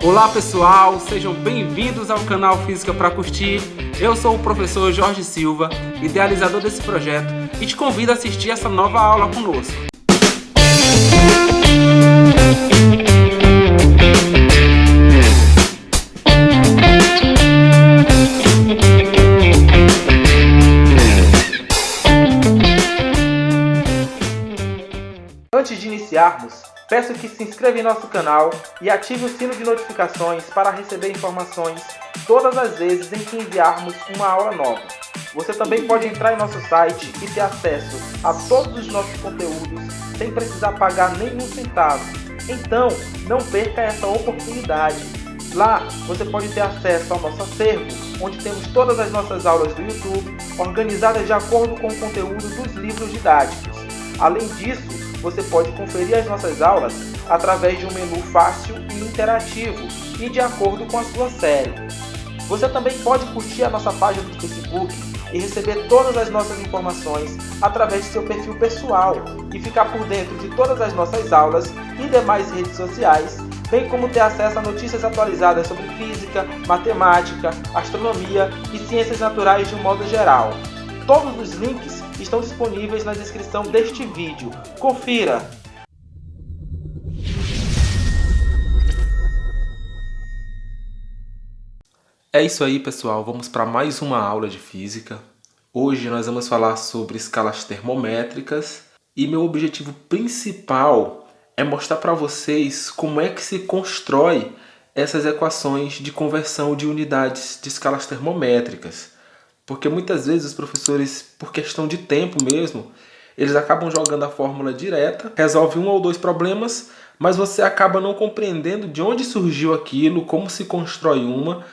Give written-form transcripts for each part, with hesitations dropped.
Olá pessoal, sejam bem-vindos ao canal Física para Curtir. Eu sou o professor Jorge Silva, idealizador desse projeto, e te convido a assistir essa nova aula conosco. Antes de iniciarmos, peço que se inscreva em nosso canal e ative o sino de notificações para receber informações todas as vezes em que enviarmos uma aula nova. Você também pode entrar em nosso site e ter acesso a todos os nossos conteúdos sem precisar pagar nenhum centavo. Então, não perca essa oportunidade. Lá, você pode ter acesso ao nosso acervo, onde temos todas as nossas aulas do YouTube, organizadas de acordo com o conteúdo dos livros didáticos. Além disso, você pode conferir as nossas aulas através de um menu fácil e interativo e de acordo com a sua série. Você também pode curtir a nossa página do Facebook e receber todas as nossas informações através de seu perfil pessoal e ficar por dentro de todas as nossas aulas e demais redes sociais, bem como ter acesso a notícias atualizadas sobre física, matemática, astronomia e ciências naturais de um modo geral. Todos os links estão disponíveis na descrição deste vídeo. Confira! É isso aí, pessoal. Vamos para mais uma aula de física. Hoje nós vamos falar sobre escalas termométricas e meu objetivo principal é mostrar para vocês como é que se constrói essas equações de conversão de unidades de escalas termométricas. Porque muitas vezes os professores, por questão de tempo mesmo, eles acabam jogando a fórmula direta, resolve um ou dois problemas, mas você acaba não compreendendo de onde surgiu aquilo, como se constrói uma.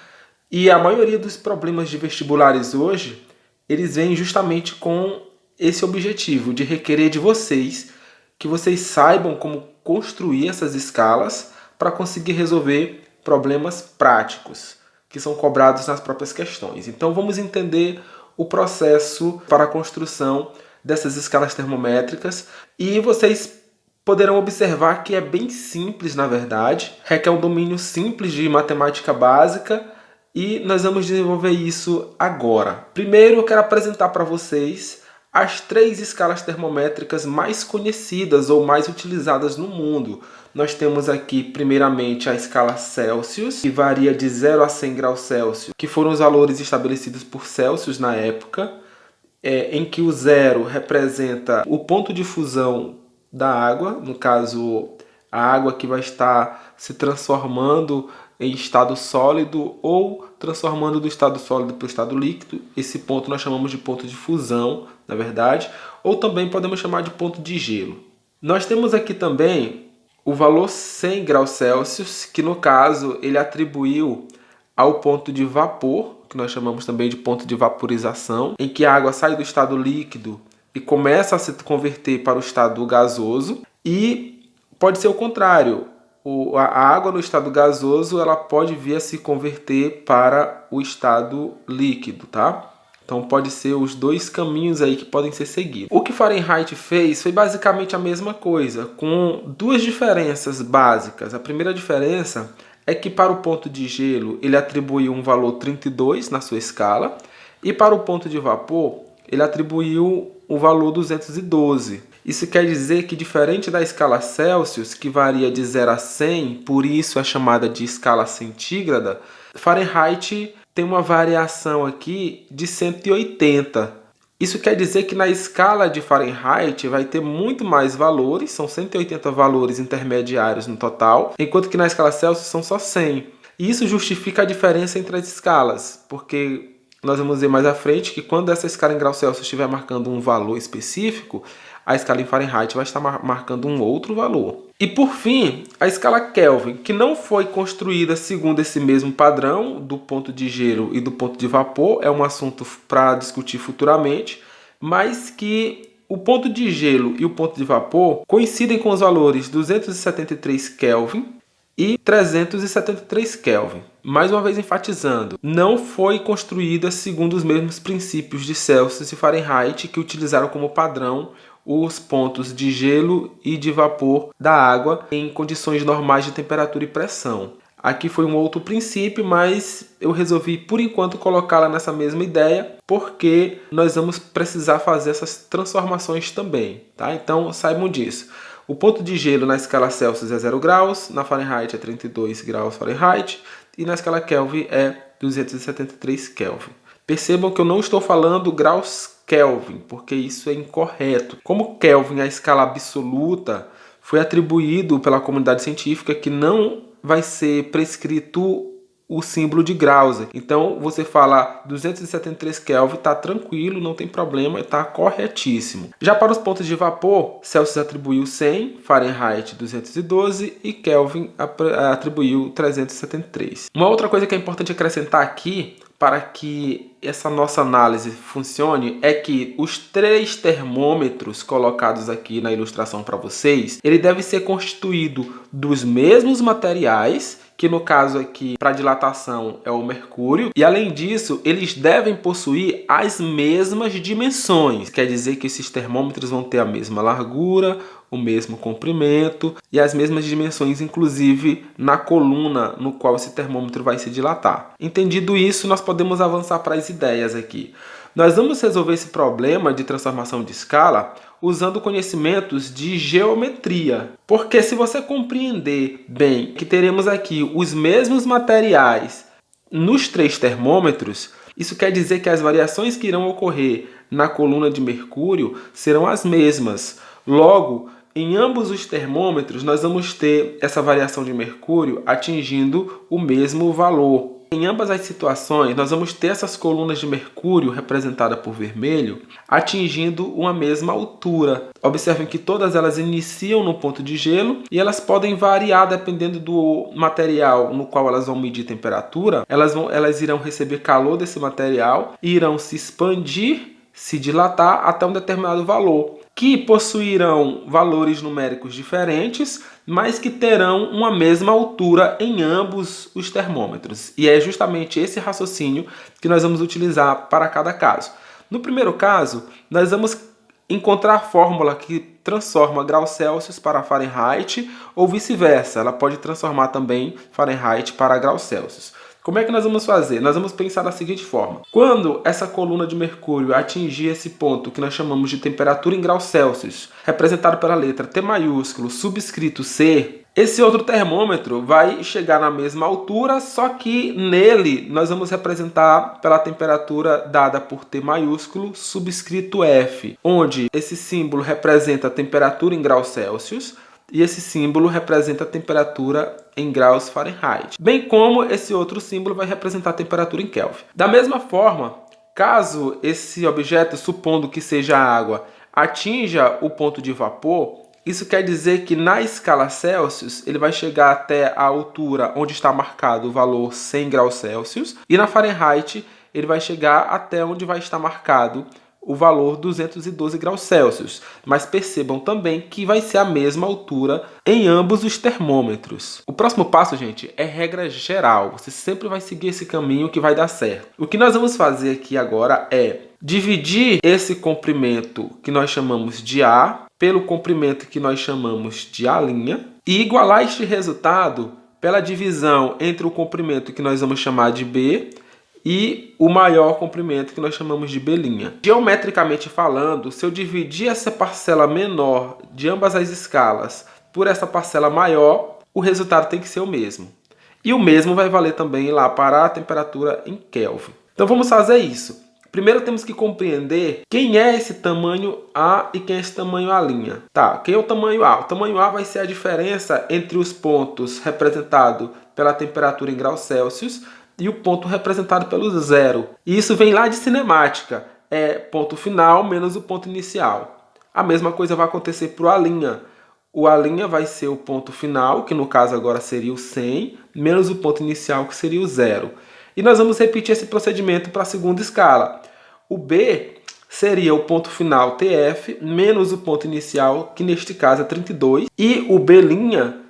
E a maioria dos problemas de vestibulares hoje, eles vêm justamente com esse objetivo de requerer de vocês que vocês saibam como construir essas escalas para conseguir resolver problemas práticos que são cobrados nas próprias questões. Então vamos entender o processo para a construção dessas escalas termométricas e vocês poderão observar que é bem simples, na verdade, requer um domínio simples de matemática básica e nós vamos desenvolver isso agora. Primeiro eu quero apresentar para vocês as 3 escalas termométricas mais conhecidas ou mais utilizadas no mundo. Nós temos aqui, primeiramente, a escala Celsius, que varia de 0 a 100 graus Celsius, que foram os valores estabelecidos por Celsius na época, em que o 0 representa o ponto de fusão da água, no caso, a água que vai estar se transformando em estado sólido ou transformando do estado sólido para o estado líquido. Esse ponto nós chamamos de ponto de fusão, na verdade, ou também podemos chamar de ponto de gelo. Nós temos aqui também o valor 100 graus Celsius, que no caso ele atribuiu ao ponto de vapor, que nós chamamos também de ponto de vaporização, em que a água sai do estado líquido e começa a se converter para o estado gasoso, e pode ser o contrário. A água no estado gasoso ela pode vir a se converter para o estado líquido, tá? Então pode ser os dois caminhos aí que podem ser seguidos. O que Fahrenheit fez foi basicamente a mesma coisa, com duas diferenças básicas. A primeira diferença é que para o ponto de gelo ele atribuiu um valor 32 na sua escala, e para o ponto de vapor ele atribuiu o valor 212. Isso quer dizer que, diferente da escala Celsius, que varia de 0 a 100, por isso é chamada de escala centígrada, Fahrenheit tem uma variação aqui de 180. Isso quer dizer que na escala de Fahrenheit vai ter muito mais valores, são 180 valores intermediários no total, enquanto que na escala Celsius são só 100. E isso justifica a diferença entre as escalas, porque nós vamos ver mais à frente que quando essa escala em graus Celsius estiver marcando um valor específico, a escala em Fahrenheit vai estar marcando um outro valor. E por fim, a escala Kelvin, que não foi construída segundo esse mesmo padrão do ponto de gelo e do ponto de vapor, é um assunto para discutir futuramente, mas que o ponto de gelo e o ponto de vapor coincidem com os valores 273 Kelvin e 373 Kelvin. Mais uma vez enfatizando, não foi construída segundo os mesmos princípios de Celsius e Fahrenheit que utilizaram como padrão os pontos de gelo e de vapor da água em condições normais de temperatura e pressão. Aqui foi um outro princípio, mas eu resolvi por enquanto colocá-la nessa mesma ideia, porque nós vamos precisar fazer essas transformações também, tá? Então saibam disso. O ponto de gelo na escala Celsius é 0 graus, na Fahrenheit é 32 graus Fahrenheit e na escala Kelvin é 273 Kelvin. Percebam que eu não estou falando graus Kelvin, porque isso é incorreto. Como Kelvin é a escala absoluta, foi atribuído pela comunidade científica que não vai ser prescrito o símbolo de graus. Então você fala 273 Kelvin, está tranquilo, não tem problema, está corretíssimo. Já para os pontos de vapor, Celsius atribuiu 100, Fahrenheit 212 e Kelvin atribuiu 373. Uma outra coisa que é importante acrescentar aqui, para que essa nossa análise funcione, é que os 3 termômetros colocados aqui na ilustração para vocês, ele deve ser constituído dos mesmos materiais, que no caso aqui para dilatação é o mercúrio, e além disso eles devem possuir as mesmas dimensões, quer dizer que esses termômetros vão ter a mesma largura, o mesmo comprimento e as mesmas dimensões, inclusive na coluna no qual esse termômetro vai se dilatar. Entendido isso, nós podemos avançar para as ideias aqui. Nós vamos resolver esse problema de transformação de escala usando conhecimentos de geometria. Porque se você compreender bem que teremos aqui os mesmos materiais nos 3 termômetros, isso quer dizer que as variações que irão ocorrer na coluna de mercúrio serão as mesmas. Logo, em ambos os termômetros, nós vamos ter essa variação de mercúrio atingindo o mesmo valor. Em ambas as situações, nós vamos ter essas colunas de mercúrio representadas por vermelho atingindo uma mesma altura. Observem que todas elas iniciam no ponto de gelo e elas podem variar dependendo do material no qual elas vão medir temperatura. Elas irão receber calor desse material e irão se expandir, se dilatar até um determinado valor, que possuirão valores numéricos diferentes, mas que terão uma mesma altura em ambos os termômetros. E é justamente esse raciocínio que nós vamos utilizar para cada caso. No primeiro caso, nós vamos encontrar a fórmula que transforma graus Celsius para Fahrenheit ou vice-versa. Ela pode transformar também Fahrenheit para graus Celsius. Como é que nós vamos fazer? Nós vamos pensar da seguinte forma. Quando essa coluna de mercúrio atingir esse ponto que nós chamamos de temperatura em graus Celsius, representado pela letra T maiúsculo, subscrito C, esse outro termômetro vai chegar na mesma altura, só que nele nós vamos representar pela temperatura dada por T maiúsculo, subscrito F, onde esse símbolo representa a temperatura em graus Celsius, e esse símbolo representa a temperatura em graus Fahrenheit, bem como esse outro símbolo vai representar a temperatura em Kelvin. Da mesma forma, caso esse objeto, supondo que seja água, atinja o ponto de vapor, isso quer dizer que na escala Celsius ele vai chegar até a altura onde está marcado o valor 100 graus Celsius, e na Fahrenheit ele vai chegar até onde vai estar marcado o valor 212 graus Celsius, mas percebam também que vai ser a mesma altura em ambos os termômetros. O próximo passo, gente, é regra geral. Você sempre vai seguir esse caminho que vai dar certo. O que nós vamos fazer aqui agora é dividir esse comprimento que nós chamamos de A pelo comprimento que nós chamamos de A' e igualar este resultado pela divisão entre o comprimento que nós vamos chamar de B e o maior comprimento que nós chamamos de B'. Geometricamente falando, se eu dividir essa parcela menor de ambas as escalas por essa parcela maior, o resultado tem que ser o mesmo. E o mesmo vai valer também lá para a temperatura em Kelvin. Então vamos fazer isso. Primeiro temos que compreender quem é esse tamanho A e quem é esse tamanho A'. Tá, quem é o tamanho A? O tamanho A vai ser a diferença entre os pontos representados pela temperatura em graus Celsius e o ponto representado pelo zero. E isso vem lá de cinemática. É ponto final menos o ponto inicial. A mesma coisa vai acontecer para o A'. O A' vai ser o ponto final, que no caso agora seria o 100, menos o ponto inicial, que seria o zero. E nós vamos repetir esse procedimento para a segunda escala. O B seria o ponto final TF, menos o ponto inicial, que neste caso é 32. E o B'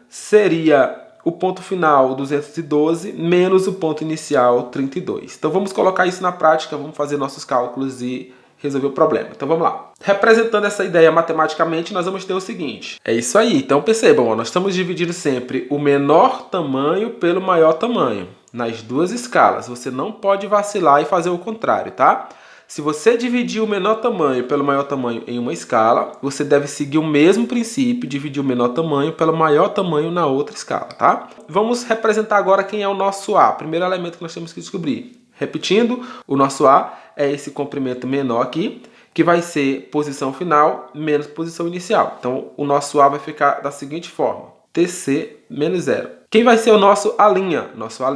seria o ponto final 212 menos o ponto inicial 32. Então vamos colocar isso na prática, vamos fazer nossos cálculos e resolver o problema. Então vamos lá. Representando essa ideia matematicamente, nós vamos ter o seguinte. É isso aí. Então percebam, ó, nós estamos dividindo sempre o menor tamanho pelo maior tamanho. Nas duas escalas. Você não pode vacilar e fazer o contrário, tá? Se você dividir o menor tamanho pelo maior tamanho em uma escala, você deve seguir o mesmo princípio, dividir o menor tamanho pelo maior tamanho na outra escala, tá? Vamos representar agora quem é o nosso A, primeiro elemento que nós temos que descobrir. Repetindo, o nosso A é esse comprimento menor aqui, que vai ser posição final menos posição inicial. Então, o nosso A vai ficar da seguinte forma, TC menos 0. Quem vai ser o nosso A'? Nosso A'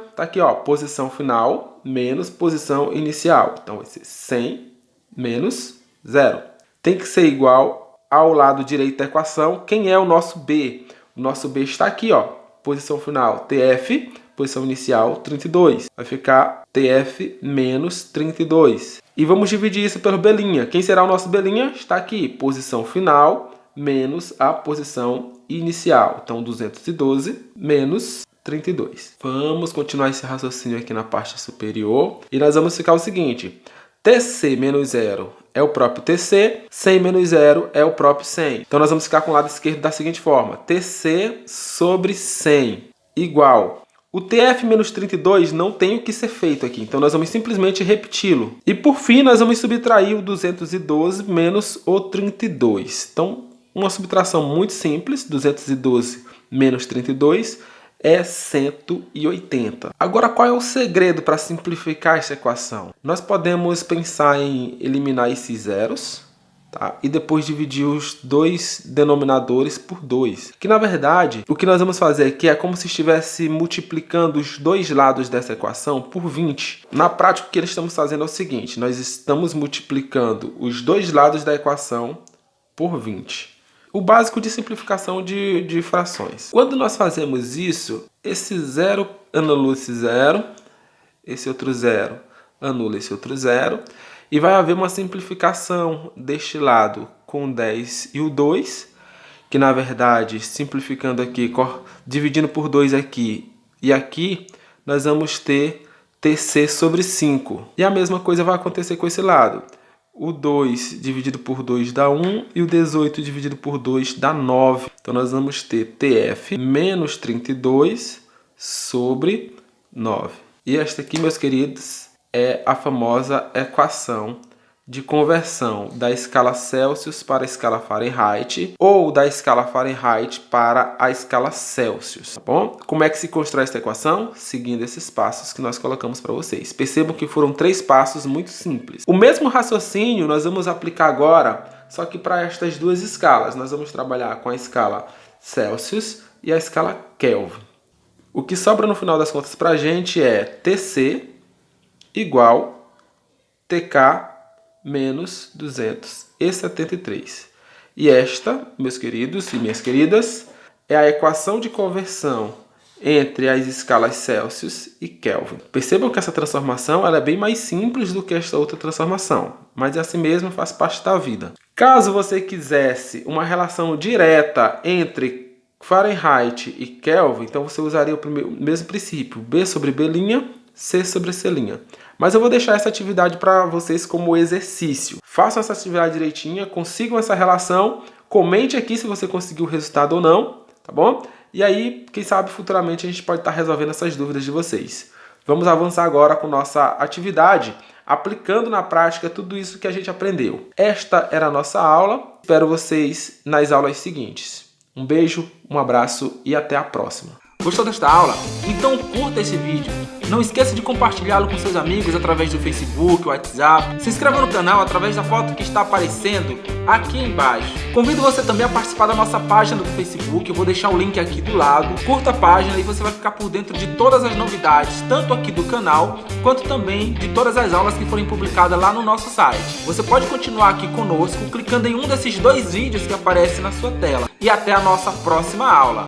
está aqui, ó, posição final menos posição inicial. Então, vai ser 100 menos 0. Tem que ser igual ao lado direito da equação. Quem é o nosso B? O nosso B está aqui, ó, posição final TF, posição inicial 32. Vai ficar TF menos 32. E vamos dividir isso pelo B'. Quem será o nosso B'? Está aqui, posição final menos a posição inicial. Então, 212 menos 32. Vamos continuar esse raciocínio aqui na parte superior. E nós vamos ficar o seguinte. TC menos 0 é o próprio TC. 100 menos 0 é o próprio 100. Então, nós vamos ficar com o lado esquerdo da seguinte forma. TC sobre 100 igual. O TF menos 32 não tem o que ser feito aqui. Então, nós vamos simplesmente repeti-lo. E, por fim, nós vamos subtrair o 212 menos o 32. Então, uma subtração muito simples, 212 menos 32 é 180. Agora, qual é o segredo para simplificar essa equação? Nós podemos pensar em eliminar esses zeros, tá? E depois dividir os dois denominadores por 2. Que, na verdade, o que nós vamos fazer aqui é como se estivesse multiplicando os dois lados dessa equação por 20. Na prática, o que nós estamos fazendo é o seguinte. Nós estamos multiplicando os dois lados da equação por 20. O básico de simplificação de frações. Quando nós fazemos isso, esse zero anula esse zero, esse outro zero anula esse outro zero, e vai haver uma simplificação deste lado com 10 e o 2, que na verdade, simplificando aqui, dividindo por 2 aqui e aqui, nós vamos ter TC sobre 5. E a mesma coisa vai acontecer com esse lado. O 2 dividido por 2 dá 1 e o 18 dividido por 2 dá 9. Então, nós vamos ter TF menos 32 sobre 9. E esta aqui, meus queridos, é a famosa equação de conversão da escala Celsius para a escala Fahrenheit ou da escala Fahrenheit para a escala Celsius, tá bom? Como é que se constrói essa equação? Seguindo esses passos que nós colocamos para vocês. Percebam que foram 3 passos muito simples. O mesmo raciocínio nós vamos aplicar agora, só que para estas duas escalas. Nós vamos trabalhar com a escala Celsius e a escala Kelvin. O que sobra no final das contas para a gente é TC igual TK menos 273. E esta, meus queridos e minhas queridas, é a equação de conversão entre as escalas Celsius e Kelvin. Percebam que essa transformação ela é bem mais simples do que esta outra transformação, mas assim mesmo faz parte da vida. Caso você quisesse uma relação direta entre Fahrenheit e Kelvin, então você usaria o mesmo princípio, B sobre B', C sobre C'. Mas eu vou deixar essa atividade para vocês como exercício. Façam essa atividade direitinha, consigam essa relação, comente aqui se você conseguiu o resultado ou não, tá bom? E aí, quem sabe futuramente a gente pode estar resolvendo essas dúvidas de vocês. Vamos avançar agora com nossa atividade, aplicando na prática tudo isso que a gente aprendeu. Esta era a nossa aula, espero vocês nas aulas seguintes. Um beijo, um abraço e até a próxima. Gostou desta aula? Então curta esse vídeo. Não esqueça de compartilhá-lo com seus amigos através do Facebook, WhatsApp. Se inscreva no canal através da foto que está aparecendo aqui embaixo. Convido você também a participar da nossa página do Facebook. Eu vou deixar o link aqui do lado. Curta a página e você vai ficar por dentro de todas as novidades, tanto aqui do canal, quanto também de todas as aulas que forem publicadas lá no nosso site. Você pode continuar aqui conosco clicando em um desses 2 vídeos que aparecem na sua tela. E até a nossa próxima aula.